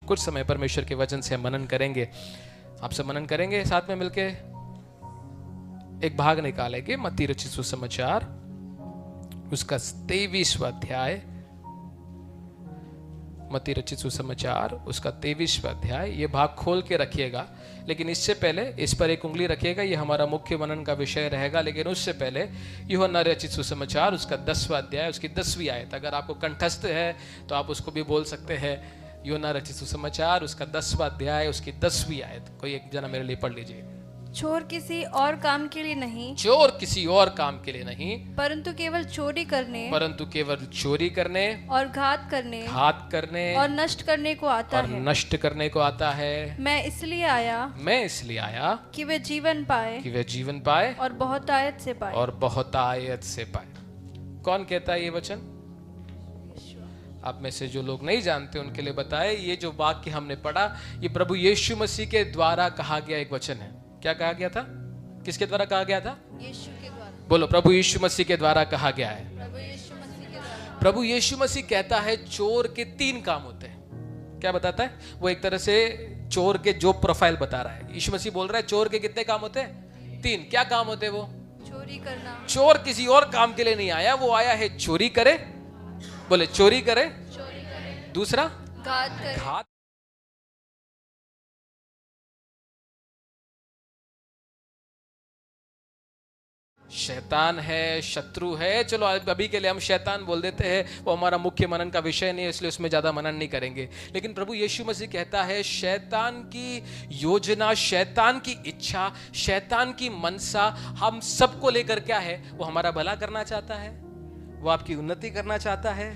कुछ समय परमेश्वर के वचन से हम मनन करेंगे, आपसे मनन करेंगे साथ में मिलके। एक भाग निकालेंगे मत्ती रचित सुसमाचार उसका 23वां अध्याय, मत्ती रचित सुसमाचार उसका 23वां अध्याय। ये भाग खोल के रखिएगा, लेकिन इससे पहले इस पर एक उंगली रखिएगा, ये हमारा मुख्य मनन का विषय रहेगा। लेकिन उससे पहले यूहन्ना रचित सुसमाचार उसका 10वां अध्याय उसकी 10वीं आयत, अगर आपको कंठस्थ है तो आप उसको भी बोल सकते हैं। यूहन्ना रचित सुसमाचार उसका 10वां अध्याय उसकी 10वीं आयत, कोई एक जना मेरे लिए पढ़ लीजिए। चोर किसी और काम के लिए नहीं, चोर किसी और काम के लिए नहीं, परंतु केवल चोरी करने, परंतु केवल चोरी करने और घात करने, और नष्ट करने को आता है। नष्ट करने को आता है। मैं इसलिए आया कि वे जीवन पाए, और बहुतायत से पाए। कौन कहता है ये वचन? आप में से जो लोग नहीं जानते उनके लिए बताए, ये जो वाक्य हमने पढ़ा ये प्रभु यीशु मसीह के द्वारा कहा गया एक वचन है। क्या कहा गया था? किसके द्वारा कहा गया था? यीशु के द्वारा। बोलो, प्रभु यीशु मसीह के द्वारा कहा गया है। प्रभु यीशु मसीह के द्वारा। प्रभु यीशु मसीह कहता है चोर के 3 काम होते हैं। क्या बताता है वो? एक तरह से चोर के जो प्रोफाइल बता रहा है। यीशु मसीह बोल रहा है चोर के कितने काम होते हैं? 3। क्या काम होते हैं वो? चोरी करना। चोर किसी और काम के लिए नहीं आया, वो आया है चोरी करे। बोले, चोरी करे। दूसरा, घात। शैतान है, शत्रु है। चलो अभी के लिए हम शैतान बोल देते हैं, वो हमारा मुख्य मनन का विषय नहीं है, इसलिए उसमें ज्यादा मनन नहीं करेंगे। लेकिन प्रभु यीशु मसीह कहता है शैतान की योजना, शैतान की इच्छा, शैतान की मनसा हम सबको लेकर क्या है? वो हमारा भला करना चाहता है, वो आपकी उन्नति करना चाहता है,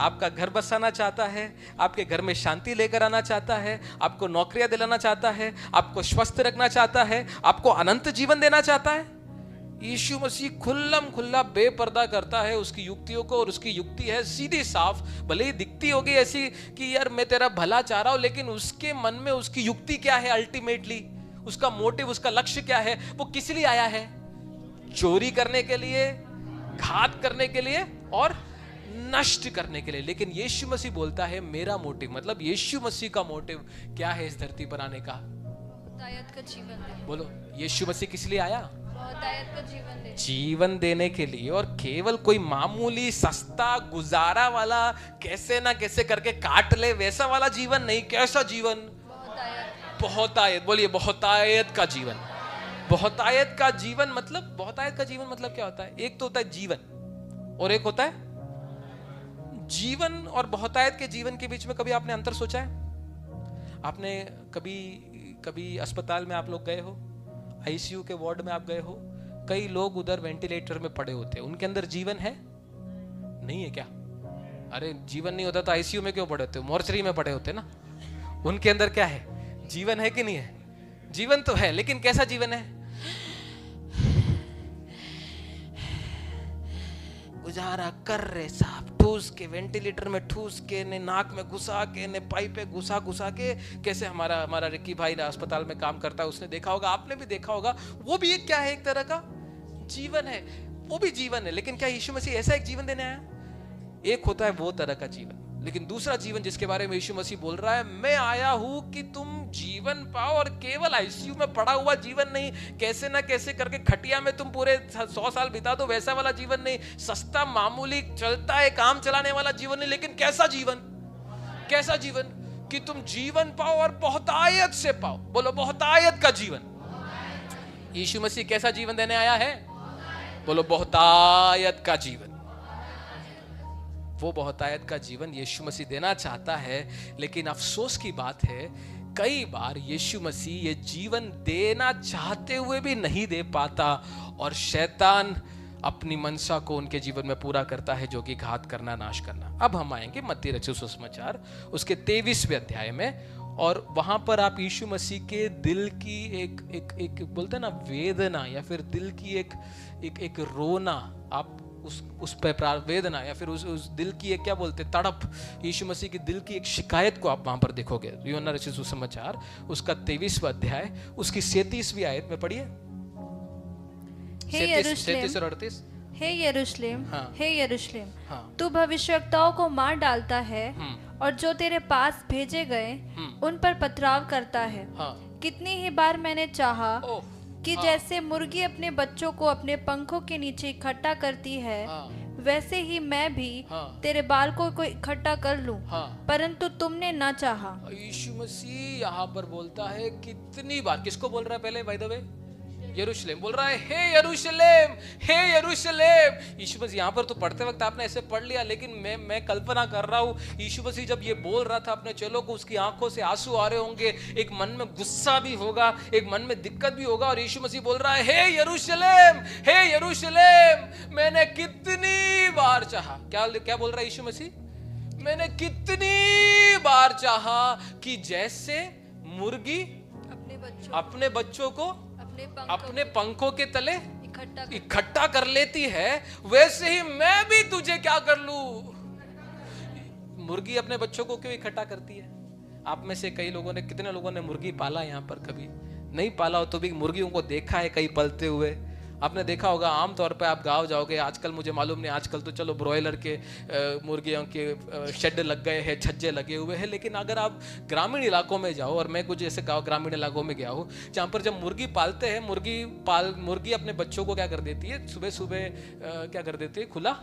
आपका घर बसाना चाहता है, आपके घर में शांति लेकर आना चाहता है, आपको नौकरियां दिलाना चाहता है, आपको स्वस्थ रखना चाहता है, आपको अनंत जीवन देना चाहता है। यीशु मसीह खुल्लम खुल्ला बेपर्दा करता है उसकी युक्तियों को, और उसकी युक्ति है सीधी साफ। भले ही दिखती होगी ऐसी कि यार मैं तेरा भला चाह रहा हूं, लेकिन उसके मन में उसकी युक्ति क्या है? अल्टीमेटली उसका मोटिव, उसका लक्ष्य क्या है? वो किस लिए आया है? चोरी करने के लिए, घात करने के लिए और नष्ट करने के लिए। लेकिन यीशु मसीह बोलता है मेरा मोटिव, मतलब यीशु मसीह का मोटिव क्या है इस धरती पर आने का? बहुतायत का जीवन। बोलो, यीशु मसीह किस लिए आया? बहुतायत का जीवन देने के लिए। और केवल कोई मामूली सस्ता गुजारा वाला, कैसे ना कैसे करके काट ले वैसा वाला जीवन नहीं। कैसा जीवन? बहुतायत। बोलिए, बहुतायत का जीवन। बहुतायत का जीवन मतलब, बहुतायत का जीवन मतलब क्या होता है? एक तो होता है जीवन और एक होता है जीवन। और बहुतायत के जीवन के बीच में कभी आपने अंतर सोचा है? आपने कभी अस्पताल में आप लोग गए हो, आईसीयू के वार्ड में आप गए हो, कई लोग उधर वेंटिलेटर में पड़े होते हैं, उनके अंदर जीवन है? नहीं है क्या? अरे जीवन नहीं होता तो आईसीयू में क्यों पड़े होते? मोर्चरी में पड़े होते ना। उनके अंदर क्या है? जीवन है कि नहीं है? जीवन तो है, लेकिन कैसा जीवन है? गुजारा कर रहे साहब, ठूस के वेंटिलेटर में ठूस के, ने नाक में घुसा के, ने पाइप पे घुसा के। कैसे हमारा रिक्की भाई अस्पताल में काम करता है, उसने देखा होगा, आपने भी देखा होगा। वो भी एक क्या है? एक तरह का जीवन है, वो भी जीवन है। लेकिन क्या यीशु मसीह ऐसा एक जीवन देने आया? एक होता है वो तरह का जीवन, लेकिन दूसरा जीवन जिसके बारे में यीशु मसीह बोल रहा है, मैं आया हूं कि तुम जीवन पाओ। और केवल आईसीयू में पड़ा हुआ जीवन नहीं, कैसे ना कैसे करके खटिया में तुम पूरे 100 साल बिता दो वैसा वाला जीवन नहीं, सस्ता मामूली चलता है काम चलाने वाला जीवन नहीं। लेकिन कैसा जीवन? कैसा जीवन? कि तुम जीवन पाओ और बहुतायत से पाओ। बोलो, बहुतायत का जीवन। यीशु मसीह कैसा जीवन देने आया है? बोलो, बहुतायत का जीवन। वो बहुतायत का जीवन यीशु मसीह देना चाहता है। लेकिन अफसोस की बात है, कई बार यीशु मसीह ये जीवन देना चाहते हुए भी नहीं दे पाता, और शैतान अपनी मनसा को उनके जीवन में पूरा करता है, जो कि घात करना, नाश करना। अब हम आएंगे मत्ती रचित सुसमाचार उसके 23वें अध्याय में, और वहां पर आप यीशु मसीह के दिल की एक बोलते हैं ना वेदना, या फिर दिल की एक रोना, आप उस पर वेदना, या फिर उस दिल की एक क्या बोलते, तड़प, यीशु मसीह की दिल की एक शिकायत को आप वहां पर देखोगे। यूहन्ना रचित सुसमाचार उसका 23वां अध्याय उसकी 37वीं आयत में पढ़िए। 37 और 38। हे यरूशलेम, हाँ। हे यरूशलेम, हाँ। तू भविष्यवक्ताओं को मार डालता है और जो तेरे पास भेजे गए उन पर पथराव करता है। हाँ। कितनी ही बार मैंने चाहा कि हाँ। जैसे मुर्गी अपने बच्चों को अपने पंखों के नीचे इकट्ठा करती है, हाँ। वैसे ही मैं भी हाँ। तेरे बालकों को इकट्ठा कर लूं, हाँ। परंतु तुमने ना चाहा। यीशु मसीह यहाँ पर बोलता है कितनी बार, किसको बोल रहा है पहले बाय द वे? यरूशलेम बोल रहा है, हे यरूशलेम, हे यरूशलेम। यीशु मसीह यहाँ पर तो पढ़ते वक्त आपने ऐसे पढ़ लिया, लेकिन मैं कल्पना कर रहा हूँ यीशु मसीह जब ये बोल रहा था अपने चेलों को, उसकी आंखों से आंसू आ रहे होंगे, एक मन में गुस्सा भी होगा, एक मन में दिक्कत भी होगा, और यीशु मसीह बोल रहा है, हे यरूशलेम, हे यरूशलेम, मैंने कितनी बार चाहा। क्या बोल रहा है यीशु मसीह? मैंने कितनी बार चाहा कि जैसे मुर्गी अपने बच्चों को अपने पंखों के तले इकट्ठा कर लेती है, वैसे ही मैं भी तुझे क्या कर लूं। मुर्गी अपने बच्चों को क्यों इकट्ठा करती है? आप में से कई लोगों ने, कितने लोगों ने मुर्गी पाला यहाँ पर? कभी नहीं पाला हो तो भी मुर्गियों को देखा है कहीं पलते हुए। आपने देखा होगा, आमतौर पे आप गांव जाओगे, आजकल मुझे मालूम नहीं, आजकल तो चलो ब्रॉयलर के मुर्गियों के शेड लग गए हैं, छज्जे लगे हुए हैं, लेकिन अगर आप ग्रामीण इलाकों में जाओ, और मैं कुछ ऐसे गाँव ग्रामीण इलाकों में गया हूँ जहाँ पर जब मुर्गी पालते हैं, मुर्गी अपने बच्चों को क्या कर देती है, सुबह सुबह क्या कर देती है, खुला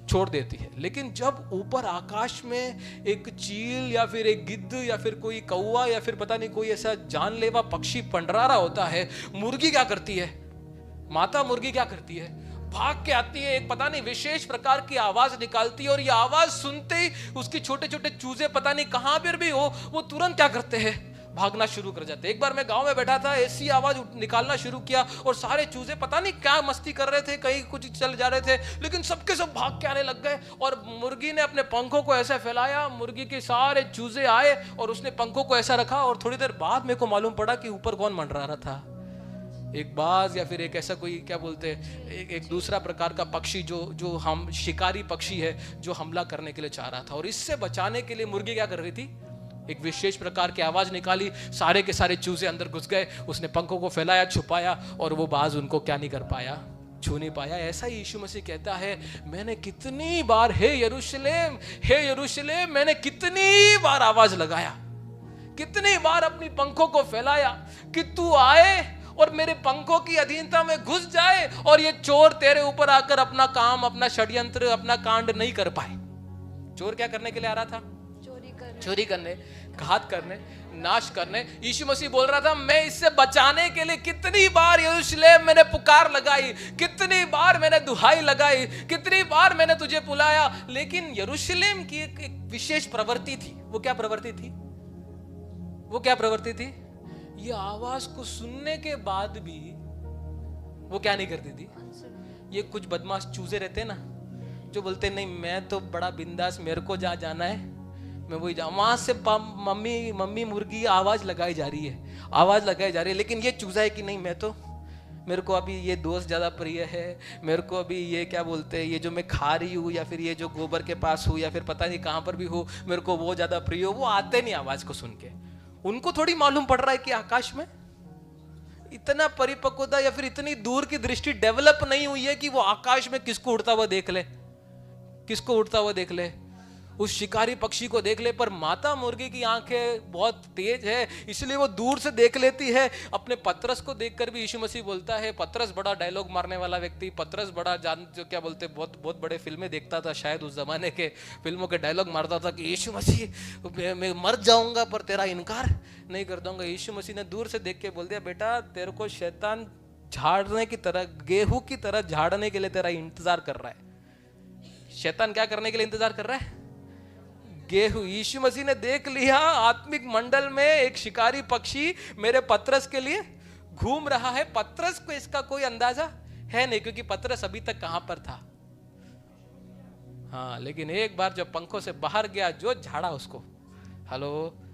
छोड़ देती है। लेकिन जब ऊपर आकाश में एक चील या फिर एक गिद्ध या फिर कोई कौवा या फिर पता नहीं कोई ऐसा जानलेवा पक्षी पंडरा रहा होता है, मुर्गी क्या करती है, माता मुर्गी क्या करती है, भाग के आती है, एक पता नहीं विशेष प्रकार की आवाज निकालती है, और ये आवाज सुनते ही उसके छोटे छोटे चूजे पता नहीं कहां पर भी हो, वो तुरंत क्या करते हैं, भागना शुरू कर जाते। एक बार मैं गांव में बैठा था, ऐसी आवाज निकालना शुरू किया और सारे चूजे पता नहीं क्या मस्ती कर रहे थे, कहीं कुछ चल जा रहे थे, लेकिन सबके सब भाग के आने लग गए, और मुर्गी ने अपने पंखों को ऐसा फैलाया, मुर्गी के सारे चूजे आए और उसने पंखों को ऐसा रखा, और थोड़ी देर बाद मेरे को मालूम पड़ा कि ऊपर कौन मंडरा रहा था, एक बाज या फिर एक ऐसा कोई क्या बोलते हैं, एक दूसरा प्रकार का पक्षी जो हम शिकारी पक्षी है, जो हमला करने के लिए चाह रहा था। और इससे बचाने के लिए मुर्गी क्या कर रही थी, एक विशेष प्रकार की आवाज निकाली, सारे के सारे चूजे अंदर घुस गए, उसने पंखों को फैलाया, छुपाया, और वो बाज उनको क्या नहीं कर पाया, छू नहीं पाया। ऐसा ही यीशु मसीह कहता है, मैंने कितनी बार, हे यरूशलेम, हे यरूशलेम, मैंने कितनी बार आवाज लगाया, कितनी बार अपनी पंखों को फैलाया कि तू आए और मेरे पंखों की अधीनता में घुस जाए, और ये चोर तेरे ऊपर आकर अपना काम, अपना षड्यंत्र, अपना कांड नहीं कर पाए। चोर क्या करने के लिए आ रहा था? चोरी करने, घात करने, नाश करने। यीशु मसीह बोल रहा था, मैं इससे बचाने के लिए कितनी बार यरूशलेम मैंने पुकार लगाई, कितनी बार मैंने दुहाई लगाई, कितनी बार मैंने तुझे बुलाया, लेकिन यरूशलेम की एक विशेष प्रवृत्ति थी। वो क्या प्रवृत्ति थी? वो क्या प्रवृत्ति थी? ये आवाज को सुनने के बाद भी वो क्या नहीं करती थी। ये कुछ बदमाश चूजे रहते हैं ना, जो बोलते नहीं मैं तो बड़ा बिंदास, मेरे को जहाँ जाना है मैं वही जाऊँ, वहां से मम्मी मम्मी मुर्गी आवाज लगाई जा रही है, आवाज लगाई जा रही है, लेकिन ये चूजा है कि नहीं, मैं तो, मेरे को अभी ये दोस्त ज्यादा प्रिय है, मेरे को अभी ये क्या बोलते हैं, ये जो मैं खा रही हूँ या फिर ये जो गोबर के पास हूँ या फिर पता नहीं कहाँ पर भी हो, मेरे को वो ज्यादा प्रिय हो। वो आते नहीं आवाज को सुन के, उनको थोड़ी मालूम पड़ रहा है कि आकाश में इतना परिपक्वता या फिर इतनी दूर की दृष्टि डेवलप नहीं हुई है कि वो आकाश में किसको उड़ता हुआ देख ले, किसको उड़ता हुआ देख ले, उस शिकारी पक्षी को देख ले। पर माता मुर्गी की आंखें बहुत तेज है, इसलिए वो दूर से देख लेती है। अपने पतरस को देखकर भी यीशु मसीह बोलता है, पतरस बड़ा डायलॉग मारने वाला व्यक्ति, पतरस बड़ा जो क्या बोलते बहुत बहुत बड़े फिल्में देखता था, शायद उस जमाने के फिल्मों के डायलॉग मारता था कि यीशु मसीह मैं मर जाऊंगा पर तेरा इनकार नहीं कर दूंगा। यीशु मसीह ने दूर से देख के बोल दिया, बेटा तेरे को शैतान झाड़ने की तरह, गेहूं की तरह झाड़ने के लिए तेरा इंतजार कर रहा है। शैतान क्या करने के लिए इंतजार कर रहा है? गेहूं। यीशु मसीह ने देख लिया आत्मिक मंडल में एक शिकारी पक्षी मेरे पतरस के लिए घूम रहा है। पतरस को इसका कोई अंदाजा है नहीं, क्योंकि पतरस अभी तक कहां पर था। हाँ, लेकिन एक बार जब पंखों से बाहर गया, जो झाड़ा उसको। हेलो,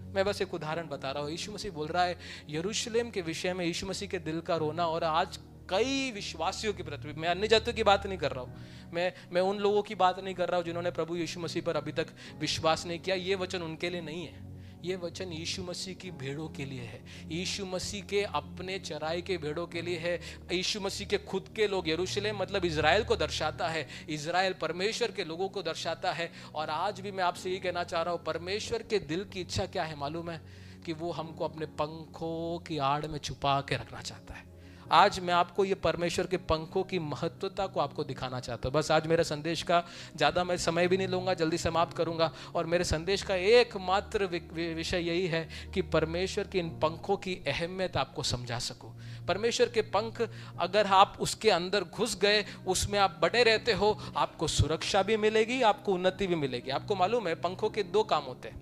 मैं बस एक उदाहरण बता रहा हूँ। यीशु मसीह बोल रहा है यरूशलेम के विषय में, यीशु मसीह के दिल का रोना। और आज कई विश्वासियों की प्रति, मैं अन्य जातियों की बात नहीं कर रहा हूँ, मैं उन लोगों की बात नहीं कर रहा हूँ जिन्होंने प्रभु यीशु मसीह पर अभी तक विश्वास नहीं किया। ये वचन उनके लिए नहीं है। ये वचन यीशु मसीह की भेड़ों के लिए है, यीशु मसीह के अपने चराई के भेड़ों के लिए है। यीशु मसीह के खुद के लोग, यरूशलेम मतलब इज़राइल को दर्शाता है, इज़राइल परमेश्वर के लोगों को दर्शाता है। और आज भी मैं आपसे यही कहना चाह रहा हूँ, परमेश्वर के दिल की इच्छा क्या है मालूम है? कि वो हमको अपने पंखों की आड़ में छुपा के रखना चाहता है। आज मैं आपको ये परमेश्वर के पंखों की महत्वता को आपको दिखाना चाहता हूँ। बस आज मेरे संदेश का ज़्यादा मैं समय भी नहीं लूँगा, जल्दी समाप्त करूँगा। और मेरे संदेश का एकमात्र विषय यही है कि परमेश्वर के इन पंखों की अहमियत आपको समझा सकूँ। परमेश्वर के पंख अगर आप उसके अंदर घुस गए, उसमें आप बटे रहते हो, आपको सुरक्षा भी मिलेगी, आपको उन्नति भी मिलेगी। आपको मालूम है पंखों के दो काम होते हैं,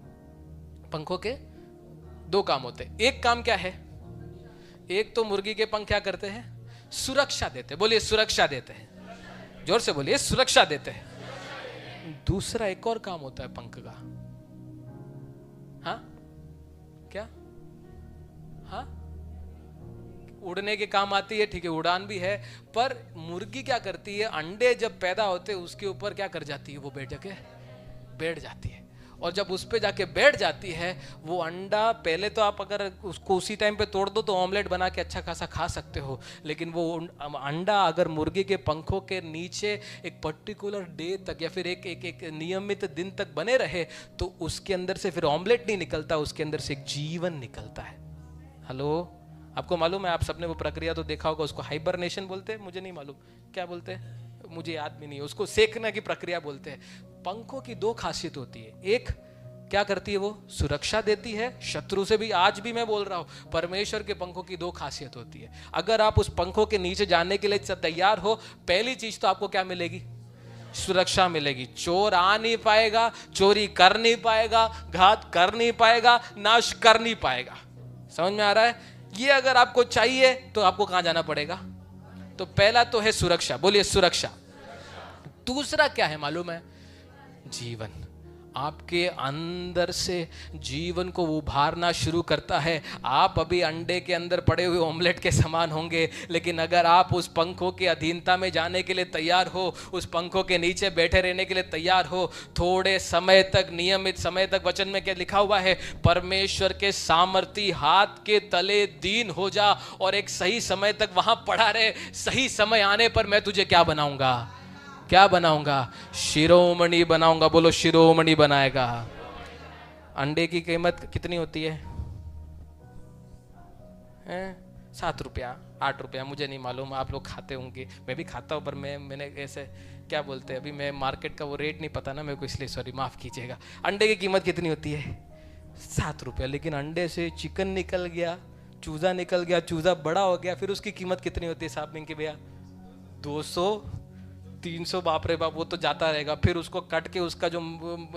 पंखों के दो काम होते हैं। एक काम क्या है? एक तो मुर्गी के पंख क्या करते हैं? सुरक्षा देते हैं। बोलिए सुरक्षा देते हैं, जोर से बोलिए सुरक्षा देते हैं। दूसरा एक और काम होता है पंख का। हाँ क्या? हाँ उड़ने के काम आती है, ठीक है, उड़ान भी है। पर मुर्गी क्या करती है? अंडे जब पैदा होते हैं उसके ऊपर क्या कर जाती है? वो बैठ जाती है। और जब उस पे जाके बैठ जाती है वो अंडा, पहले तो आप अगर उसको उसी टाइम पे तोड़ दो तो ऑमलेट बना के अच्छा खासा खा सकते हो, लेकिन वो अंडा अगर मुर्गी के पंखों के नीचे एक पर्टिकुलर डे तक या फिर एक नियमित दिन तक बने रहे तो उसके अंदर से फिर ऑमलेट नहीं निकलता, उसके अंदर से एक जीवन निकलता है। हेलो, आपको मालूम है? आप सबने वो प्रक्रिया तो देखा होगा, उसको हाइबरनेशन बोलते हैं, मुझे नहीं मालूम क्या बोलते हैं, मुझे याद भी नहीं है, उसको सेकने की प्रक्रिया बोलते हैं। पंखों की दो खासियत होती है। एक क्या करती है? वो सुरक्षा देती है शत्रु से भी। आज भी मैं बोल रहा हूं, परमेश्वर के पंखों की दो खासियत होती है। अगर आप उस पंखों के नीचे जाने के लिए तैयार हो, पहली चीज तो आपको क्या मिलेगी? सुरक्षा मिलेगी। चोर आ नहीं पाएगा, चोरी कर नहीं पाएगा, घात कर नहीं पाएगा, नाश कर नहीं पाएगा। समझ में आ रहा है? ये अगर आपको चाहिए तो आपको कहां जाना पड़ेगा? तो पहला तो है सुरक्षा, बोलिए सुरक्षा। दूसरा क्या है मालूम है? जीवन। आपके अंदर से जीवन को उभारना शुरू करता है। आप अभी अंडे के अंदर पड़े हुए ऑमलेट के समान होंगे, लेकिन अगर आप उस पंखों की अधीनता में जाने के लिए तैयार हो, उस पंखों के नीचे बैठे रहने के लिए तैयार हो, थोड़े समय तक, नियमित समय तक, वचन में क्या लिखा हुआ है? परमेश्वर के सामर्थी हाथ के तले दीन हो जा और एक सही समय तक वहां पड़ा रहे। सही समय आने पर मैं तुझे क्या बनाऊंगा? क्या बनाऊंगा? शिरोमणि बनाऊंगा। बोलो शिरोमणि बनाएगा। अंडे की कीमत कितनी होती है? 7 रुपया, 8 रुपया, मुझे नहीं मालूम, आप लोग खाते होंगे, मैं भी खाता हूँ, पर मैंने ऐसे क्या बोलते हैं, अभी मैं मार्केट का वो रेट नहीं पता ना मेरे को, इसलिए सॉरी, माफ कीजिएगा। अंडे की कीमत कितनी होती है? 7 रुपया। लेकिन अंडे से चिकन निकल गया, चूजा निकल गया, चूजा बड़ा हो गया, फिर उसकी कीमत कितनी होती है साहब बिंग के भैया? 200, 300, बाप रे बाप, वो तो जाता रहेगा। फिर उसको कट के उसका जो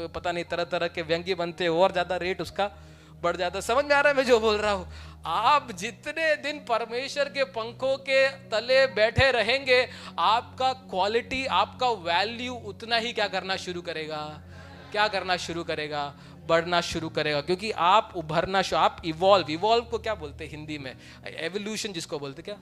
पता नहीं तरह तरह के व्यंग्य बनते हैं और ज्यादा रेट उसका बढ़ जाता। समझ में आ रहा है मैं जो बोल रहा हूं? आप जितने दिन परमेश्वर के पंखों के तले बैठे रहेंगे, आपका क्वालिटी, आपका वैल्यू उतना ही क्या करना शुरू करेगा? क्या करना शुरू करेगा? बढ़ना शुरू करेगा। क्योंकि आप उभरना, आप इवॉल्व को क्या बोलते हैं हिंदी में? एवोल्यूशन जिसको बोलते, क्या?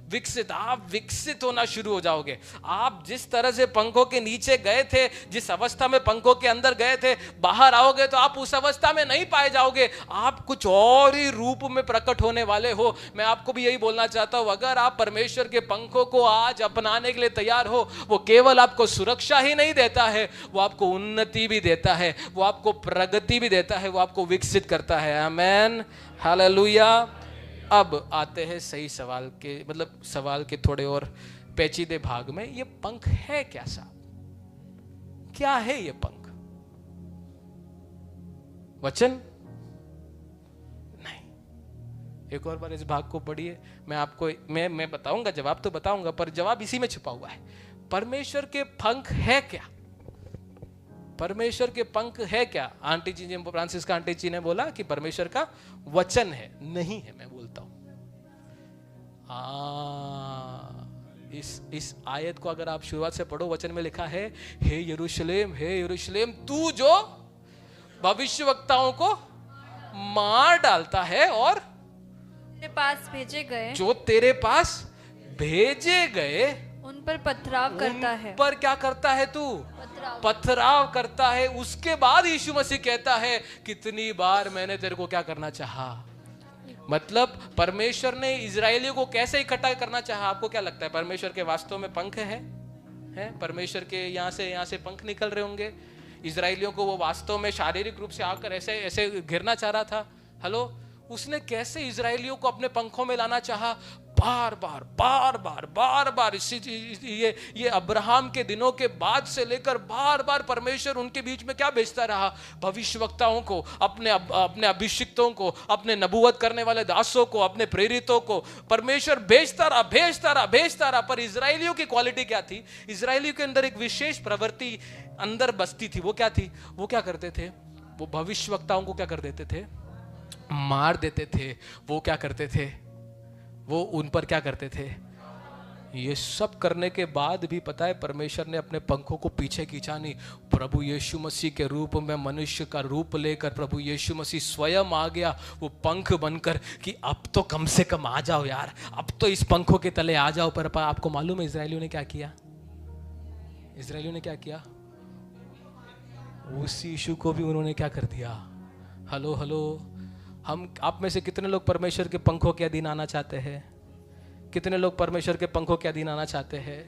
विकसित। आप विकसित होना शुरू हो जाओगे। आप जिस तरह से पंखों के नीचे गए थे, जिस अवस्था में पंखों के अंदर गए थे, बाहर आओगे तो आप उस अवस्था में नहीं पाए जाओगे, आप कुछ और ही रूप में प्रकट होने वाले हो। मैं आपको भी यही बोलना चाहता हूं, अगर आप परमेश्वर के पंखों को आज अपनाने के लिए तैयार हो, वो केवल आपको सुरक्षा ही नहीं देता है, वो आपको उन्नति भी देता है, वो आपको प्रगति भी देता है, वो आपको विकसित करता है। आमेन, हालेलुया। अब आते हैं सही सवाल के, मतलब सवाल के थोड़े और पेचीदे भाग में। ये पंख है क्या साहब? क्या है ये पंख? वचन नहीं। एक और बार इस भाग को पढ़िए, मैं आपको मैं बताऊंगा, जवाब तो बताऊंगा, पर जवाब इसी में छुपा हुआ है। परमेश्वर के पंख है क्या? परमेश्वर के पंख है क्या? आंटी जी, फ्रांसिस्का आंटी जी ने बोला कि परमेश्वर का वचन है। नहीं है, मैं बोलता हूं। इस आयत को अगर आप शुरुआत से पढ़ो, वचन में लिखा है, हे यरूशलेम, हे यरूशलेम, तू जो भविष्यवक्ताओं को मार डालता है और तेरे पास भेजे गए, जो तेरे पास भेजे गए उन पर पथराव करता है। पर क्या करता है तू? पथराव करता है, उसके बाद यीशु मसीह कहता है कितनी बार मैंने तेरे को क्या करना चाहा। मतलब परमेश्वर ने इजरायलियों को कैसे इकट्ठा करना चाहा। आपको क्या लगता है, परमेश्वर के वास्तव में पंख है? परमेश्वर के यहाँ से पंख निकल रहे होंगे। इजरायलियों को वो वास्तव में शारीरिक रूप से आकर ऐसे ऐसे घेरना चाह रहा था। हेलो, उसने कैसे इजरायलियों को अपने पंखों में लाना चाहा? बार बार बार बार बार बार। ये अब्राहम के दिनों के बाद से लेकर बार बार परमेश्वर उनके बीच में क्या भेजता रहा? भविष्यवक्ताओं को, अपने अभिषिक्तों को, अपने नबूवत करने वाले दासों को, अपने प्रेरितों को परमेश्वर भेजता रहा। पर इजरायलियों की क्वालिटी क्या थी? इजरायलियों के अंदर एक विशेष प्रवृत्ति अंदर बसती थी। वो क्या थी? वो क्या करते थे? वो भविष्यवक्ताओं को क्या कर देते थे? मार देते थे। वो क्या करते थे? वो उन पर क्या करते थे? ये सब करने के बाद भी पता है परमेश्वर ने अपने पंखों को पीछे खींचा नहीं। प्रभु यीशु मसीह के रूप में मनुष्य का रूप लेकर प्रभु यीशु मसीह स्वयं आ गया, वो पंख बनकर कि अब तो कम से कम आ जाओ यार, अब तो इस पंखों के तले आ जाओ। पर आपको मालूम है इजरायलियों ने क्या किया? इजरायलियों ने क्या किया? उस यीशु को भी उन्होंने क्या कर दिया? हेलो, हम आप में से कितने लोग परमेश्वर के पंखों के अधीन आना चाहते हैं? कितने लोग परमेश्वर के पंखों के अधीन आना चाहते हैं?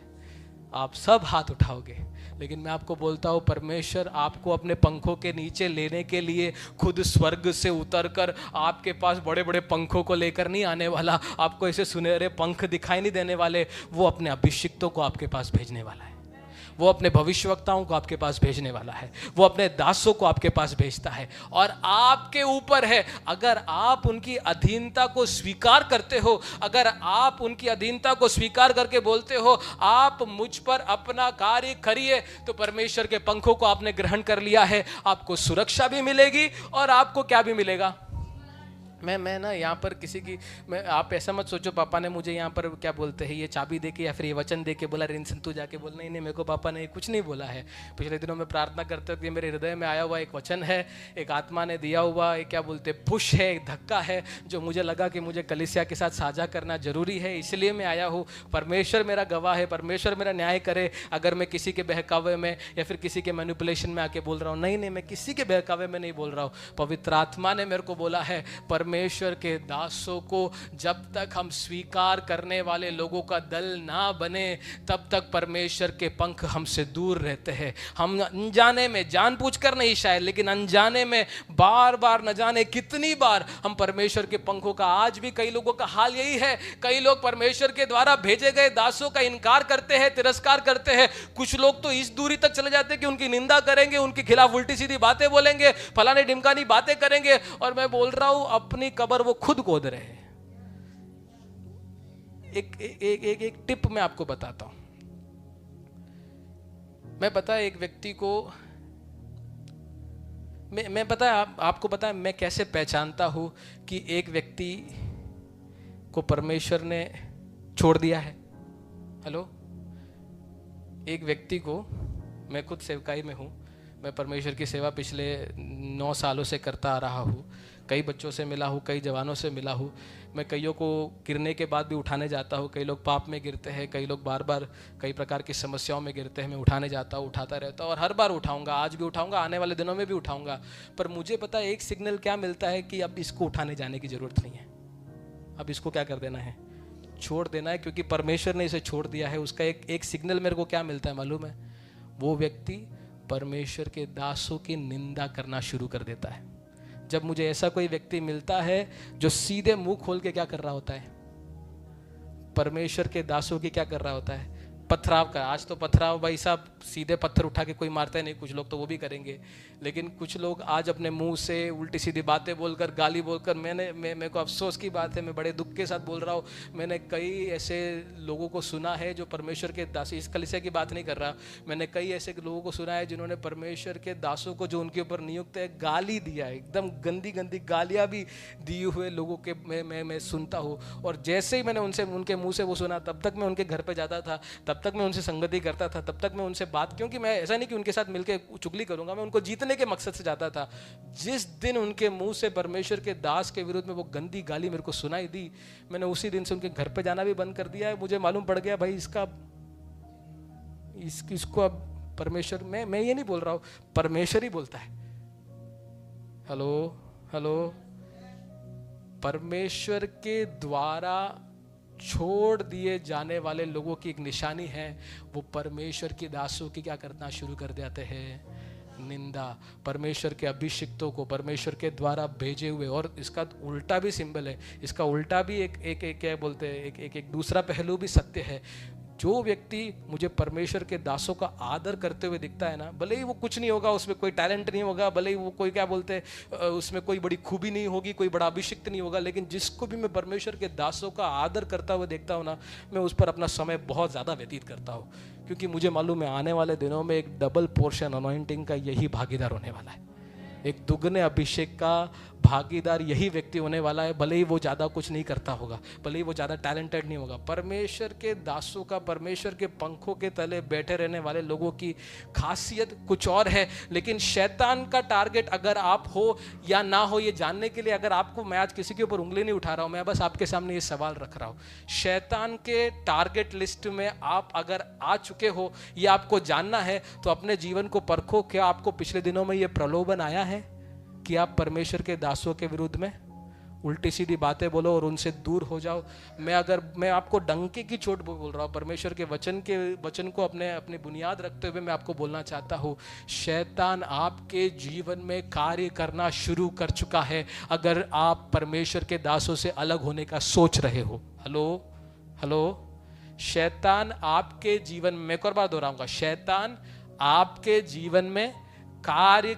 आप सब हाथ उठाओगे। लेकिन मैं आपको बोलता हूँ परमेश्वर आपको अपने पंखों के नीचे लेने के लिए खुद स्वर्ग से उतरकर आपके पास बड़े बड़े पंखों को लेकर नहीं आने वाला, आपको ऐसे सुनहरे पंख दिखाई नहीं देने वाले। वो अपने अभिषिक्तों को आपके पास भेजने वाला है, वो अपने भविष्यवक्ताओं को आपके पास भेजने वाला है, वो अपने दासों को आपके पास भेजता है। और आपके ऊपर है, अगर आप उनकी अधीनता को स्वीकार करते हो, अगर आप उनकी अधीनता को स्वीकार करके बोलते हो आप मुझ पर अपना कार्य करिए, तो परमेश्वर के पंखों को आपने ग्रहण कर लिया है। आपको सुरक्षा भी मिलेगी और आपको क्या भी मिलेगा। मैं ना यहाँ पर किसी की आप ऐसा मत सोचो पापा ने मुझे यहाँ पर क्या बोलते हैं ये चाबी दे के या फिर ये वचन दे के बोला रिंसन तू जाके बोल। नहीं, मेरे को पापा ने कुछ नहीं बोला है। पिछले दिनों में प्रार्थना करते वक्त मेरे हृदय में आया हुआ एक वचन है, एक आत्मा ने दिया हुआ एक क्या बोलते पुश है, एक धक्का है, जो मुझे लगा कि मुझे कलीसिया के साथ साझा करना जरूरी है, इसलिए मैं आया हूँ। परमेश्वर मेरा गवाह है, परमेश्वर मेरा न्याय करे अगर मैं किसी के बहकावे में या फिर किसी के मैनिपुलेशन में आके बोल रहा हूँ। नहीं, मैं किसी के बहकावे में नहीं बोल रहा हूँ। पवित्र आत्मा ने मेरे को बोला है परमेश्वर के दासों को जब तक हम स्वीकार करने वाले लोगों का दल ना बने तब तक परमेश्वर के पंख हमसे दूर रहते हैं। हम अनजाने में, जानबूझकर नहीं शायद, लेकिन अनजाने में बार बार न जाने कितनी बार हम परमेश्वर के पंखों का, आज भी कई लोगों का हाल यही है, कई लोग परमेश्वर के द्वारा भेजे गए दासों का इनकार करते हैं, तिरस्कार करते हैं। कुछ लोग तो इस दूरी तक चले जाते हैं कि उनकी निंदा करेंगे, उनके खिलाफ उल्टी सीधी बातें बोलेंगे, फलाने ढिमकानी बातें करेंगे। और मैं बोल रहा हूं अपनी कब्र वो खुद खोद रहे हैं। एक टिप मैं आपको बताता हूं। मैं पता है एक व्यक्ति को, मैं पता है आपको पता है मैं कैसे पहचानता हूं कि एक व्यक्ति को परमेश्वर ने छोड़ दिया है। हेलो, एक व्यक्ति को, मैं खुद सेवकाई में हूं, मैं परमेश्वर की सेवा पिछले 9 सालों से करता आ रहा हूँ। कई बच्चों से मिला हूँ, कई जवानों से मिला हूँ। मैं कईयों को गिरने के बाद भी उठाने जाता हूँ। कई लोग पाप में गिरते हैं, कई लोग बार बार कई प्रकार की समस्याओं में गिरते हैं। मैं उठाने जाता हूँ, उठाता रहता हूँ और हर बार उठाऊंगा, आज भी उठाऊंगा, आने वाले दिनों में भी उठाऊंगा। पर मुझे पता है एक सिग्नल क्या मिलता है कि अब इसको उठाने जाने की ज़रूरत नहीं है, अब इसको क्या कर देना है, छोड़ देना है, क्योंकि परमेश्वर ने इसे छोड़ दिया है। उसका एक सिग्नल मेरे को क्या मिलता है मालूम है? वो व्यक्ति परमेश्वर के दासों की निंदा करना शुरू कर देता है। जब मुझे ऐसा कोई व्यक्ति मिलता है जो सीधे मुंह खोल के क्या कर रहा होता है, परमेश्वर के दासों की क्या कर रहा होता है, पथराव का। आज तो पथराव भाई साहब सीधे पत्थर उठा के कोई मारता है नहीं, कुछ लोग तो वो भी करेंगे, लेकिन कुछ लोग आज अपने मुंह से उल्टी सीधी बातें बोलकर, गाली बोलकर, मेरे को अफसोस की बात है, मैं बड़े दुख के साथ बोल रहा हूँ, मैंने कई ऐसे लोगों को सुना है जो परमेश्वर के दास, इस कलीसिया की बात नहीं कर रहा, मैंने कई ऐसे लोगों को सुना है जिन्होंने परमेश्वर के दासों को जो उनके ऊपर नियुक्त है गाली दिया है, एकदम गंदी गंदी गालियाँ भी दिए हुए लोगों के मैं सुनता हूँ। और जैसे ही मैंने उनके मुँह से वो सुना, तब तक मैं उनके घर पर जाता था, तब तक मैं उनसे संगति करता था, तब तक मैं उनसे बात, क्योंकि मैं ऐसा नहीं कि उनके साथ मिलकर चुगली करूंगा, मैं उनको जीतने के मकसद से जाता था। जिस दिन उनके मुंह से परमेश्वर के दास के विरुद्ध में वो गंदी गाली मेरे को सुनाई दी, मैंने उसी दिन से उनके घर पे जाना भी बंद कर दिया है। मुझे मालूम पड़ गया भाई इसको अब परमेश्वर, मैं ये नहीं बोल रहा हूँ, परमेश्वर ही बोलता है। हेलो हेलो, परमेश्वर के द्वारा छोड़ दिए जाने वाले लोगों की एक निशानी है, वो परमेश्वर की दासों की क्या करना शुरू कर देते हैं, निंदा। परमेश्वर के अभिषिक्तों को परमेश्वर के द्वारा भेजे हुए, और इसका उल्टा भी सिंबल है, इसका उल्टा भी एक क्या बोलते हैं, एक दूसरा पहलू भी सत्य है। जो व्यक्ति मुझे परमेश्वर के दासों का आदर करते हुए दिखता है ना, भले ही वो कुछ नहीं होगा, उसमें कोई टैलेंट नहीं होगा, भले ही वो कोई क्या बोलते हैं उसमें कोई बड़ी खूबी नहीं होगी, कोई बड़ा अभिषिक्त नहीं होगा, लेकिन जिसको भी मैं परमेश्वर के दासों का आदर करता हुआ देखता हूँ ना, मैं उस पर अपना समय बहुत ज़्यादा व्यतीत करता हूँ, क्योंकि मुझे मालूम है आने वाले दिनों में एक डबल पोर्शन अनॉइंटिंग का यही भागीदार होने वाला है। एक दुगने अभिषेक का भागीदार यही व्यक्ति होने वाला है, भले ही वो ज़्यादा कुछ नहीं करता होगा, भले ही वो ज़्यादा टैलेंटेड नहीं होगा। परमेश्वर के दासों का, परमेश्वर के पंखों के तले बैठे रहने वाले लोगों की खासियत कुछ और है। लेकिन शैतान का टारगेट अगर आप हो या ना हो, ये जानने के लिए, अगर आपको, मैं आज किसी के ऊपर उंगली नहीं उठा रहा हूँ, मैं बस आपके सामने ये सवाल रख रहा हूँ, शैतान के टारगेट लिस्ट में आप अगर आ चुके हो, ये आपको जानना है, तो अपने जीवन को परखो। क्या आपको पिछले दिनों में ये प्रलोभन आया है कि आप परमेश्वर के दासों के विरुद्ध में उल्टी सीधी बातें बोलो और उनसे दूर हो जाओ? मैं आपको डंके की चोट बोल रहा हूँ, परमेश्वर के वचन को अपनी बुनियाद रखते हुए मैं आपको बोलना चाहता हूँ, शैतान आपके जीवन में कार्य करना शुरू कर चुका है अगर आप परमेश्वर के दासों से अलग होने का सोच रहे हो। हेलो हेलो, शैतान आपके जीवन में, एक और बार दोहराऊंगा, शैतान आपके जीवन में कार्य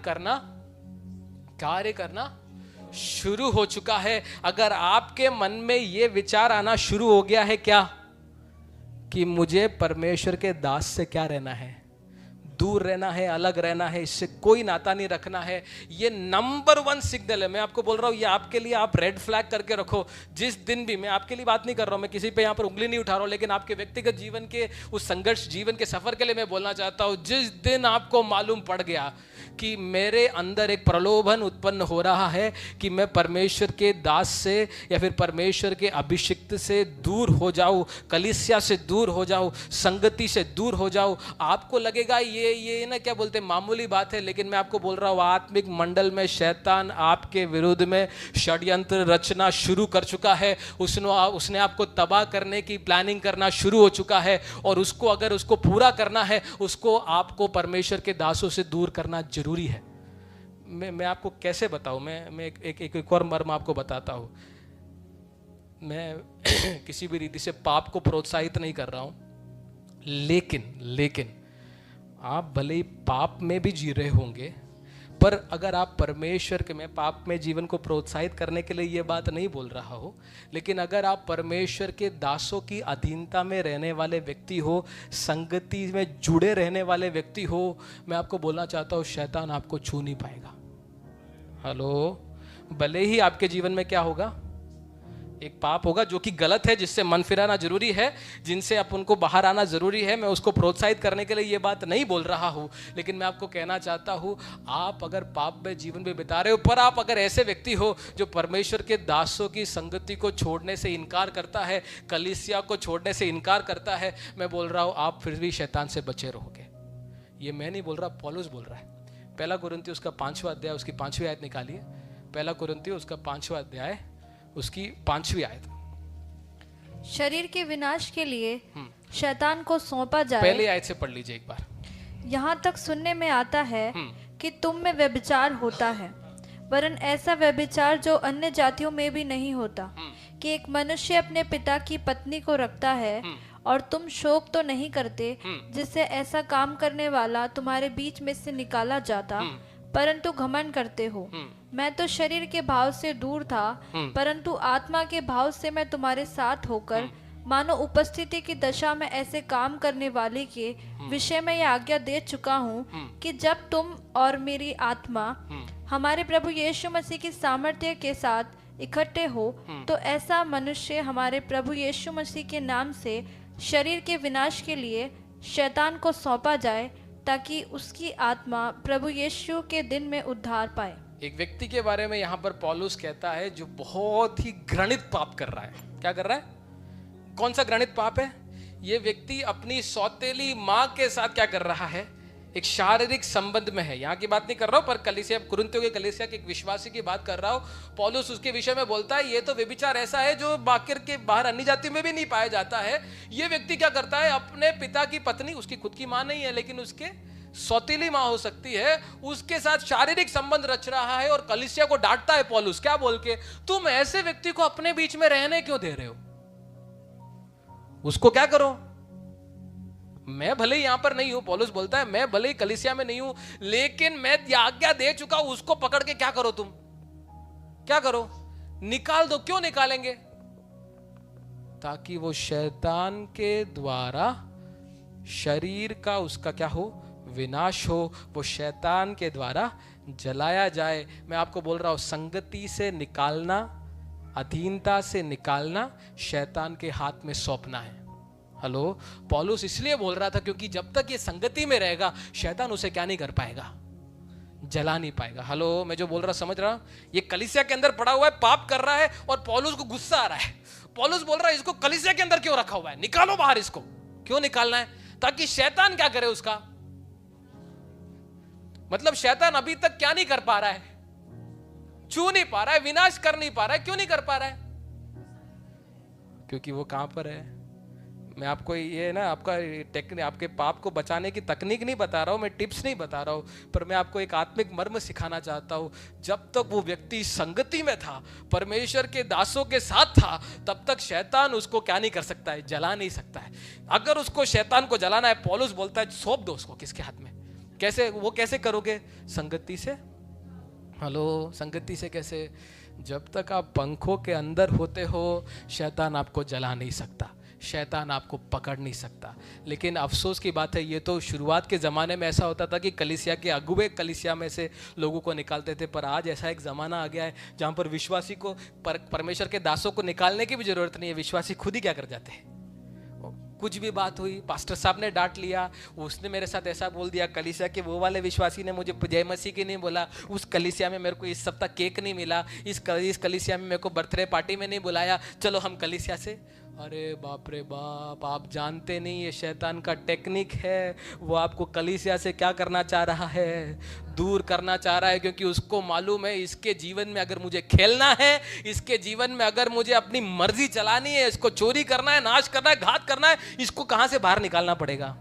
करना शुरू हो चुका है। अगर आपके मन में ये विचार आना शुरू हो गया है क्या, कि मुझे परमेश्वर के दास से क्या रहना है, दूर रहना है, अलग रहना है, इससे कोई नाता नहीं रखना है, ये नंबर 1 सिग्नल है। मैं आपको बोल रहा हूँ, ये आपके लिए आप रेड फ्लैग करके रखो। जिस दिन भी, मैं आपके लिए बात नहीं कर रहा हूँ, मैं किसी पे यहाँ पर उंगली नहीं उठा रहा हूँ, लेकिन आपके व्यक्तिगत जीवन के उस संघर्ष जीवन के सफर के लिए मैं बोलना चाहता हूँ, जिस दिन आपको मालूम पड़ गया कि मेरे अंदर एक प्रलोभन उत्पन्न हो रहा है कि मैं परमेश्वर के दास से या फिर परमेश्वर के अभिषिक्त से दूर हो जाऊं, कलीसिया से दूर हो जाऊं, संगति से दूर हो जाऊं, आपको लगेगा ये ना क्या बोलते हैं मामूली बात है, लेकिन मैं आपको बोल रहा हूँ आत्मिक मंडल में शैतान आपके विरुद्ध में षड्यंत्र रचना शुरू कर चुका है। उसने आपको तबाह करने की प्लानिंग करना शुरू हो चुका है, और उसको अगर उसको पूरा करना है, उसको आपको परमेश्वर के दासों से दूर करना जरूरी है। मैं आपको कैसे बताऊं, मैं एक और मर्म आपको बताता हूं। मैं किसी भी रीति से पाप को प्रोत्साहित नहीं कर रहा हूं, लेकिन आप भले ही पाप में भी जी रहे होंगे, पर अगर आप परमेश्वर के, मैं पाप में जीवन को प्रोत्साहित करने के लिए ये बात नहीं बोल रहा हो, लेकिन अगर आप परमेश्वर के दासों की अधीनता में रहने वाले व्यक्ति हो, संगति में जुड़े रहने वाले व्यक्ति हो, मैं आपको बोलना चाहता हूँ शैतान आपको छू नहीं पाएगा। हेलो, भले ही आपके जीवन में क्या होगा, एक पाप होगा जो कि गलत है, जिससे मन फिराना जरूरी है, जिनसे आप उनको बाहर आना जरूरी है। मैं उसको प्रोत्साहित करने के लिए ये बात नहीं बोल रहा हूँ, लेकिन मैं आपको कहना चाहता हूँ, आप अगर पाप में जीवन में बिता रहे हो, पर आप अगर ऐसे व्यक्ति हो जो परमेश्वर के दासों की संगति को छोड़ने से इनकार करता है, कलीसिया को छोड़ने से इनकार करता है, मैं बोल रहा हूँ आप फिर भी शैतान से बचे रहोगे। ये मैं नहीं बोल रहा, पौलुस बोल रहा है। 1 कुरिन्थियों उसका 5वां अध्याय, उसकी 5वीं आयत निकालिए। 1 कुरिन्थियों उसका 5वां अध्याय, उसकी 5वीं आयत। शरीर के विनाश के लिए शैतान को सौंपा जाए। पहली आयत से पढ़ लीजिए एक बार। यहाँ तक सुनने में आता है कि तुम में व्यभिचार होता है, वरन ऐसा व्यभिचार जो अन्य जातियों में भी नहीं होता, कि एक मनुष्य अपने पिता की पत्नी को रखता है, और तुम शोक तो नहीं करते, जिससे ऐसा काम करने वाला तुम्हारे बीच में से निकाला जाता, परंतु घमंड करते हो। मैं तो शरीर के भाव से दूर था, परंतु आत्मा के भाव से मैं तुम्हारे साथ होकर मानो उपस्थिति की दशा में ऐसे काम करने वाले के विषय में यह आज्ञा दे चुका हूँ कि जब तुम और मेरी आत्मा हमारे प्रभु यीशु मसीह की सामर्थ्य के साथ इकट्ठे हो, तो ऐसा मनुष्य हमारे प्रभु यीशु मसीह के नाम से शरीर के विनाश के लिए शैतान को सौंपा जाए, ताकि उसकी आत्मा प्रभु यीशु के दिन में उद्धार पाए। एक व्यक्ति के बारे में यहाँ पर पौलुस कहता है जो बहुत ही घृणित पाप कर रहा है। क्या कर रहा है? कौन सा घृणित पाप है? ये व्यक्ति अपनी सौतेली माँ के साथ क्या कर रहा है? एक शारीरिक संबंध में है। यहाँ की बात नहीं कर रहा हूं, पर कलीसिया, कुरिन्थियों के कलीसिया के एक विश्वासी की बात कर रहा हूं। पौलुस उसके विषय में बोलता है, ये तो व्यभिचार ऐसा है जो बाकिर के बाहर अन्य जाति में भी नहीं पाया जाता है। ये व्यक्ति क्या करता है, अपने पिता की पत्नी, उसकी खुद की मां नहीं है लेकिन उसके सौतीली मां हो सकती है, उसके साथ शारीरिक संबंध रच रहा है और कलीसिया को डांटता है पौलुस, क्या बोल के, तुम ऐसे व्यक्ति को अपने बीच में रहने क्यों दे रहे हो? उसको क्या करो? मैं भले ही यहां पर नहीं हूं, पौलुस बोलता है, मैं भले ही कलीसिया में नहीं हूं, लेकिन मैं आज्ञा दे चुका हूं, उसको पकड़ के क्या करो? तुम क्या करो? निकाल दो। क्यों निकालेंगे? ताकि वो शैतान के द्वारा शरीर का उसका क्या हो, विनाश हो, वो शैतान के द्वारा जलाया जाए। मैं आपको बोल रहा हूं, संगति से निकालना, अधीनता से निकालना, शैतान के हाथ में सौंपना है। हेलो, पौलुस इसलिए बोल रहा था क्योंकि जब तक ये संगति में रहेगा, शैतान उसे क्या नहीं कर पाएगा, जला नहीं पाएगा। हेलो, मैं जो बोल रहा समझ रहा? ये कलीसिया के अंदर पड़ा हुआ है, पाप कर रहा है और पौलुस को गुस्सा आ रहा है। पौलुस बोल रहा है, इसको कलीसिया के अंदर क्यों रखा हुआ है, निकालो बाहर इसको। क्यों निकालना है? ताकि शैतान क्या करे उसका, मतलब शैतान अभी तक क्या नहीं कर पा रहा है, छू नहीं पा रहा है, विनाश कर नहीं पा रहा है। क्यों नहीं कर पा रहा है? क्योंकि वो कहां पर है। मैं आपको ये ना आपके पाप को बचाने की तकनीक नहीं बता रहा हूं, मैं टिप्स नहीं बता रहा हूं, पर मैं आपको एक आत्मिक मर्म सिखाना चाहता हूं। जब तक वो व्यक्ति संगति में था, परमेश्वर के दासों के साथ था, तब तक शैतान उसको क्या नहीं कर सकता है, जला नहीं सकता है। अगर उसको शैतान को जलाना है, पौलुस बोलता है सौंप दो उसको। किसके हाथ में? कैसे? वो कैसे करोगे? संगति से। हेलो, संगति से कैसे? जब तक आप पंखों के अंदर होते हो, शैतान आपको जला नहीं सकता, शैतान आपको पकड़ नहीं सकता। लेकिन अफसोस की बात है, ये तो शुरुआत के ज़माने में ऐसा होता था कि कलीसिया के अगुवे कलीसिया में से लोगों को निकालते थे, पर आज ऐसा एक ज़माना आ गया है जहाँ पर विश्वासी को, परमेश्वर के दासों को निकालने की भी ज़रूरत नहीं है। विश्वासी खुद ही क्या कर जाते हैं। कुछ भी बात हुई, पास्टर साहब ने डांट लिया, उसने मेरे साथ ऐसा बोल दिया, कलीसिया के वो वाले विश्वासी ने मुझे जय मसीह की नहीं बोला, उस कलीसिया में मेरे को इस सप्ताह केक नहीं मिला, इस कलीसिया में मेरे को बर्थडे पार्टी में नहीं बुलाया, चलो हम कलीसिया से। अरे बाप रे बाप, आप जानते नहीं, ये शैतान का टेक्निक है। वो आपको कलीसिया से क्या करना चाह रहा है, दूर करना चाह रहा है, क्योंकि उसको मालूम है इसके जीवन में अगर मुझे खेलना है, इसके जीवन में अगर मुझे अपनी मर्जी चलानी है, इसको चोरी करना है, नाश करना है, घात करना है, इसको कहां से बाहर निकालना पड़ेगा।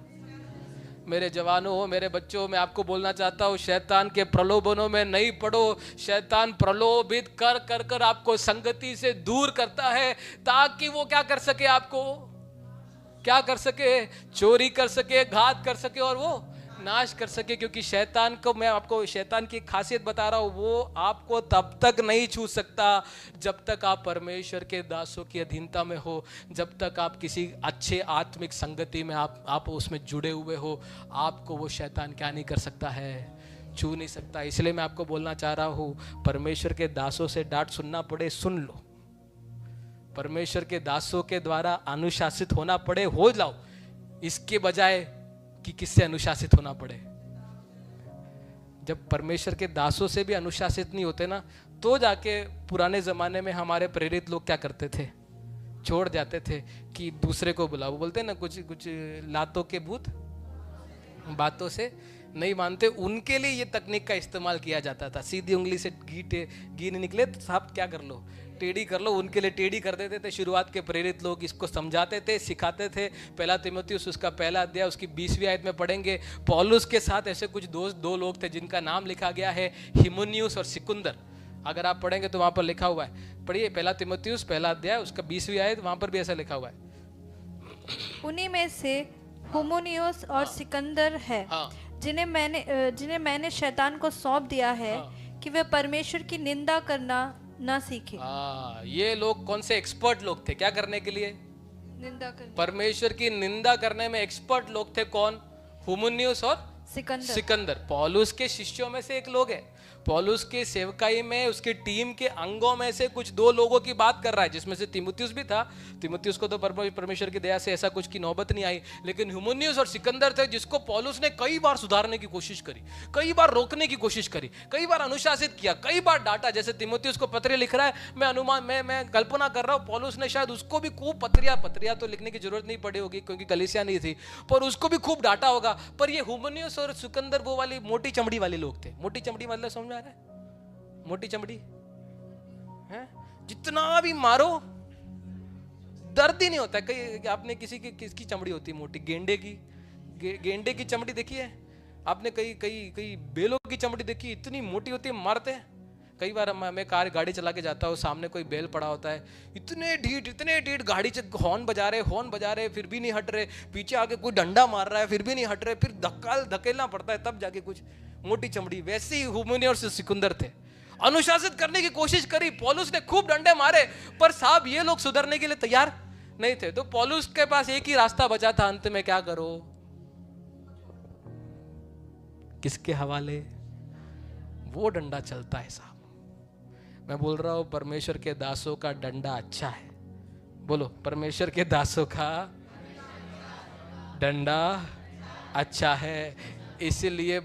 मेरे जवानों, मेरे बच्चों, मैं आपको बोलना चाहता हूँ, शैतान के प्रलोभनों में नहीं पड़ो। शैतान प्रलोभित कर कर कर आपको संगति से दूर करता है, ताकि वो क्या कर सके, आपको क्या कर सके, चोरी कर सके, घात कर सके और वो नाश कर सके। क्योंकि शैतान को, मैं आपको शैतान की खासियत बता रहा हूं, वो आपको तब तक नहीं छू सकता जब तक आप परमेश्वर के दासों की अधीनता में हो, जब तक आप किसी अच्छे आत्मिक संगति में आप उसमें जुड़े हुए हो, आपको वो शैतान क्या नहीं कर सकता है, छू नहीं सकता। इसलिए मैं आपको बोलना चाह रहा हूं, परमेश्वर के दासों से डांट सुनना पड़े, सुन लो। परमेश्वर के दासों के द्वारा अनुशासित होना पड़े, हो जाओ, इसके बजाय कि किससे अनुशासित होना पड़े। जब परमेश्वर के दासों से भी अनुशासित नहीं होते ना, तो जाके पुराने जमाने में हमारे प्रेरित लोग क्या करते थे, छोड़ जाते थे कि दूसरे को बुलाओ। बोलते हैं ना, कुछ लातों के भूत बातों से नहीं मानते, उनके लिए ये तकनीक का इस्तेमाल किया जाता था। सीधी उंगली से घी नहीं निकले तो साहब क्या कर लो, टेढ़ी कर लो, उनके लिए टेढ़ी कर देते थे। शुरुआत के प्रेरित लोग इसको समझाते थे, सिखाते थे। पहला तीमुथियुस उसका पहला अध्याय उसकी 20वीं आयत में पढ़ेंगे। पौलुस के साथ ऐसे कुछ दो लोग थे जिनका नाम लिखा गया है हिमुनियुस और सिकुंदर। अगर आप पढ़ेंगे तो वहां पर लिखा हुआ है, पढ़िए पहला तीमुथियुस पहला अध्याय उसका 20वीं आयत, वहां पर भी ऐसा लिखा हुआ है। उन्हीं में से हुमुनियुस और सिकंदर है, जिन्हें मैंने शैतान को सौंप दिया है कि वे परमेश्वर की निंदा करना ना सीखे। ये लोग कौन से एक्सपर्ट लोग थे, क्या करने के लिए, निंदा करने, परमेश्वर की निंदा करने में एक्सपर्ट लोग थे। कौन? हुमुनियुस और सिकंदर। पौलुस के शिष्यों में से एक लोग है। पौलुस के सेवकाई में उसकी टीम के अंगों में से कुछ 2 लोगों की बात कर रहा है, जिसमें से तीमुथियुस भी था। तीमुथियुस को तो परमेश्वर की दया से ऐसा कुछ की नौबत नहीं आई, लेकिन हुमिनियुस और सिकंदर थे जिसको पौलुस ने कई बार सुधारने की कोशिश करी, कई बार रोकने की कोशिश करी, कई बार अनुशासित किया, कई बार डांटा। जैसे तीमुथियुस को पत्र लिख रहा है, मैं कल्पना कर रहा हूँ पौलुस ने शायद उसको भी खूब पत्रियां तो लिखने की जरूरत नहीं पड़ी होगी क्योंकि कलीसिया नहीं थी, पर उसको भी खूब डांटा होगा। पर ये हुमिनियुस और सिकंदर वो वाली मोटी चमड़ी वाले लोग थे। मोटी चमड़ी मतलब समझ में आ रहा है? मोटी चमड़ी है, जितना भी मारो दर्द ही नहीं होता है। कई आपने किसकी चमड़ी होती है मोटी? गेंडे की चमड़ी देखी है आपने? कई बेलों की चमड़ी देखी, इतनी मोटी होती है, मारते हैं। कई बार मैं गाड़ी चला के जाता हूँ, सामने कोई बेल पड़ा होता है, इतने ढीठ गाड़ी से हॉर्न बजा रहे फिर भी नहीं हट रहे, पीछे आके कोई डंडा मार रहा है फिर भी नहीं हट रहे, फिर धकेलना पड़ता है तब जाके कुछ। मोटी चमड़ी वैसे ही हुमिनियुस और सिकंदर थे। अनुशासित करने की कोशिश करी, पौलुस ने खूब डंडे मारे, पर साहब ये लोग सुधरने के लिए तैयार नहीं थे। तो पौलुस के पास एक ही रास्ता बचा था, अंत में क्या करो? किसके हवाले? वो डंडा चलता है साहब। मैं बोल रहा हूं परमेश्वर के दासों का डंडा अच्छा है। बोलो, परमेश्वर के दासों का डंडा अच्छा है। इसलिए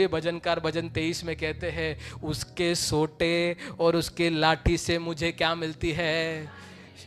भजनकार भजन 23 में कहते हैं, उसके सोटे और उसके लाठी से मुझे क्या मिलती है?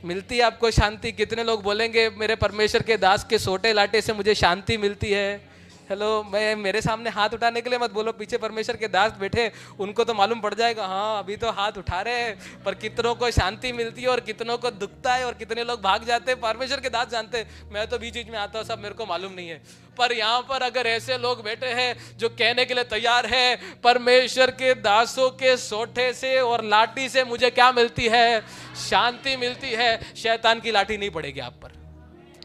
मिलती है आपको शांति। कितने लोग बोलेंगे मेरे परमेश्वर के दास के सोटे लाटे से मुझे शांति मिलती है? हेलो, मेरे सामने हाथ उठाने के लिए मत बोलो, पीछे परमेश्वर के दास बैठे, उनको तो मालूम पड़ जाएगा, हाँ अभी तो हाथ उठा रहे हैं। पर कितनों को शांति मिलती है और कितनों को दुखता है और कितने लोग भाग जाते हैं, परमेश्वर के दास जानते हैं। मैं तो बीच में आता हूँ, सब मेरे को मालूम नहीं है। पर यहाँ पर अगर ऐसे लोग बैठे हैं जो कहने के लिए तैयार है, परमेश्वर के दासों के सोटे से और लाठी से मुझे क्या मिलती है? शांति मिलती है। शैतान की लाठी नहीं पड़ेगी आप पर।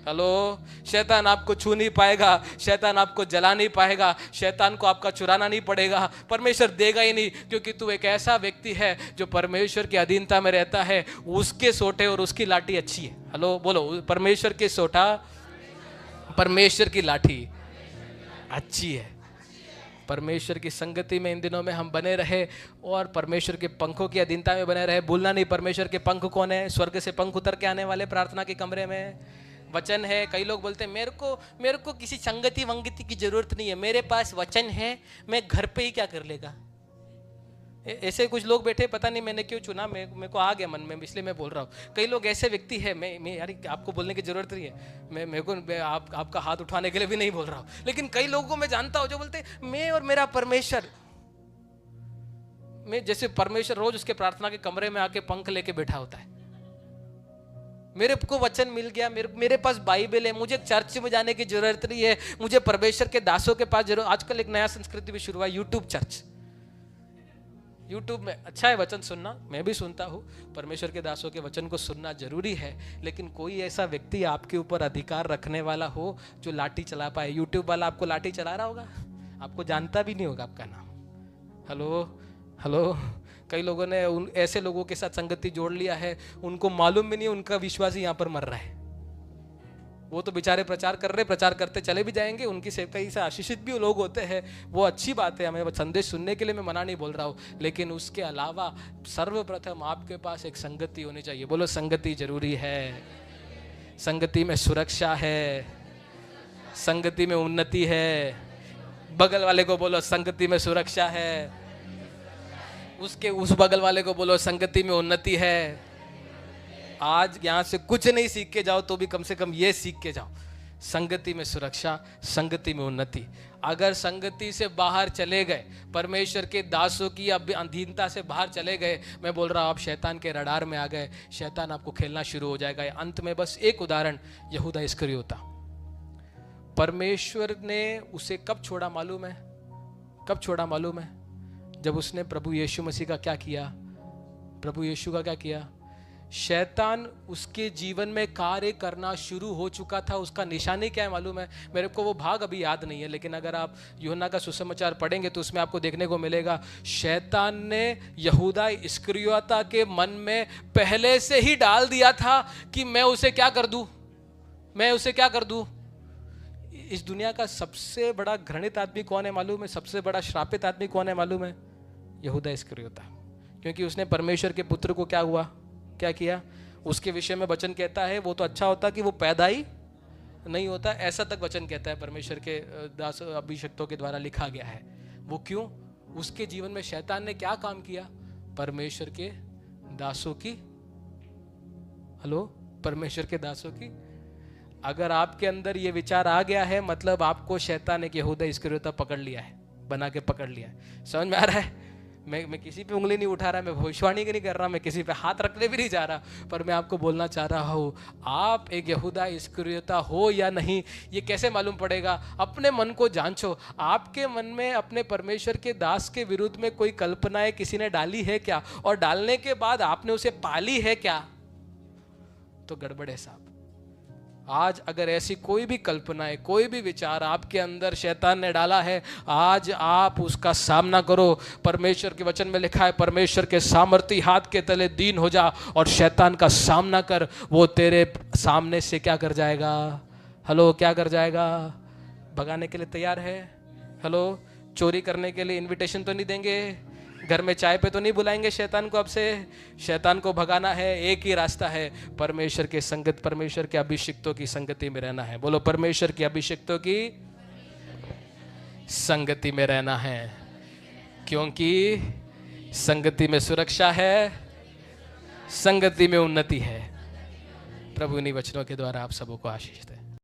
हेलो, शैतान आपको छू नहीं पाएगा, शैतान आपको जला नहीं पाएगा, शैतान को आपका चुराना नहीं पड़ेगा, परमेश्वर देगा ही नहीं, क्योंकि तू एक ऐसा व्यक्ति है जो परमेश्वर की अधीनता में रहता है। उसके सोटे और उसकी लाठी अच्छी है। हेलो बोलो, परमेश्वर के सोटा, परमेश्वर की लाठी अच्छी है। परमेश्वर की संगति में इन दिनों में हम बने रहे और परमेश्वर के पंखों की अधीनता में बने रहे। भूलना नहीं, परमेश्वर के पंख कौन है? स्वर्ग से पंख उतर के आने वाले प्रार्थना के कमरे में वचन है। कई लोग बोलते हैं मेरे को किसी संगति वंगति की जरूरत नहीं है, मेरे पास वचन है, मैं घर पे ही क्या कर लेगा। ऐसे कुछ लोग बैठे, पता नहीं मैंने क्यों चुना, मेरे को आ गया मन में, इसलिए मैं बोल रहा हूँ। कई लोग ऐसे व्यक्ति है, मैं यार आपको बोलने की जरूरत नहीं है, मेरे को आपका हाथ उठाने के लिए भी नहीं बोल रहा हूँ, लेकिन कई लोगों को मैं जानता हूँ जो बोलते मैं और मेरा परमेश्वर। मैं जैसे परमेश्वर रोज उसके प्रार्थना के कमरे में आके पंख लेके बैठा होता है। मेरे को वचन मिल गया, मेरे पास बाइबल है, मुझे चर्च में जाने की जरूरत नहीं है, मुझे परमेश्वर के दासों के पास जरूर। आजकल एक नया संस्कृति भी शुरू हुआ, यूट्यूब चर्च। यूट्यूब में अच्छा है वचन सुनना, मैं भी सुनता हूँ, परमेश्वर के दासों के वचन को सुनना जरूरी है, लेकिन कोई ऐसा व्यक्ति आपके ऊपर अधिकार रखने वाला हो जो लाठी चला पाए। यूट्यूब वाला आपको लाठी चला रहा होगा, आपको जानता भी नहीं होगा आपका नाम। हेलो, कई लोगों ने ऐसे लोगों के साथ संगति जोड़ लिया है, उनको मालूम भी नहीं, उनका विश्वास ही यहाँ पर मर रहा है। वो तो बेचारे प्रचार कर रहे, प्रचार करते चले भी जाएंगे, उनकी सेवकाई से आशीषित भी लोग होते हैं, वो अच्छी बात है, हमें संदेश सुनने के लिए मैं मना नहीं बोल रहा हूँ, लेकिन उसके अलावा सर्वप्रथम आपके पास एक संगति होनी चाहिए। बोलो, संगति जरूरी है। संगति में सुरक्षा है, संगति में उन्नति है। बगल वाले को बोलो, संगति में सुरक्षा है। उस बगल वाले को बोलो, संगति में उन्नति है। आज यहाँ से कुछ नहीं सीख के जाओ तो भी कम से कम ये सीख के जाओ, संगति में सुरक्षा, संगति में उन्नति। अगर संगति से बाहर चले गए, परमेश्वर के दासों की अधीनता से बाहर चले गए, मैं बोल रहा हूँ आप शैतान के रडार में आ गए, शैतान आपको खेलना शुरू हो जाएगा। अंत में बस एक उदाहरण, यहूदा इस्करियोता। परमेश्वर ने उसे कब छोड़ा मालूम है? कब छोड़ा मालूम है? जब उसने प्रभु यीशु मसीह का क्या किया? प्रभु यीशु का क्या किया? शैतान उसके जीवन में कार्य करना शुरू हो चुका था। उसका निशानी क्या है मालूम है? मेरे को वो भाग अभी याद नहीं है, लेकिन अगर आप यूहन्ना का सुसमाचार पढ़ेंगे तो उसमें आपको देखने को मिलेगा, शैतान ने यहूदा इस्करियोता के मन में पहले से ही डाल दिया था कि मैं उसे क्या कर दूं, मैं उसे क्या कर दूं। इस दुनिया का सबसे बड़ा घृणित आदमी कौन है मालूम है? सबसे बड़ा श्रापित आदमी कौन है मालूम है? यहूदा इस्करियोता, क्योंकि उसने परमेश्वर के पुत्र को क्या किया। उसके विषय में वचन कहता है वो तो अच्छा होता कि वो पैदा ही नहीं होता, ऐसा तक वचन कहता है, परमेश्वर के दास अभिषिक्तों के द्वारा लिखा गया है। वो क्यों? उसके जीवन में शैतान ने क्या काम किया? परमेश्वर के दासों की, परमेश्वर के दासों की। अगर आपके अंदर ये विचार आ गया है, मतलब आपको शैतान एक यहूदा इस्करियोता पकड़ लिया है, बना के पकड़ लिया है। समझ में आ रहा है? मैं किसी पे उंगली नहीं उठा रहा, मैं भविष्यवाणी नहीं कर रहा, मैं किसी पे हाथ रखने भी नहीं जा रहा, पर मैं आपको बोलना चाह रहा हूँ, आप एक यहूदा इस्करियोता हो या नहीं, ये कैसे मालूम पड़ेगा? अपने मन को जांचो। आपके मन में अपने परमेश्वर के दास के विरुद्ध में कोई कल्पनाएं किसी ने डाली है क्या? और डालने के बाद आपने उसे पाली है क्या? तो गड़बड़ है साहब। आज अगर ऐसी कोई भी कल्पनाएं, कोई भी विचार आपके अंदर शैतान ने डाला है, आज आप उसका सामना करो। परमेश्वर के वचन में लिखा है, परमेश्वर के सामर्थी हाथ के तले दीन हो जा और शैतान का सामना कर, वो तेरे सामने से क्या कर जाएगा? क्या कर जाएगा? भगाने के लिए तैयार है? चोरी करने के लिए इनविटेशन तो नहीं देंगे, घर में चाय पे तो नहीं बुलाएंगे शैतान को। अब से शैतान को भगाना है, एक ही रास्ता है, परमेश्वर के संगत, परमेश्वर के अभिषिक्तों की संगति में रहना है। बोलो, परमेश्वर के अभिषिक्तों की संगति में रहना है, क्योंकि संगति में सुरक्षा है, संगति में उन्नति है। प्रभु इन्हीं वचनों के द्वारा आप सबों को आशीष दे।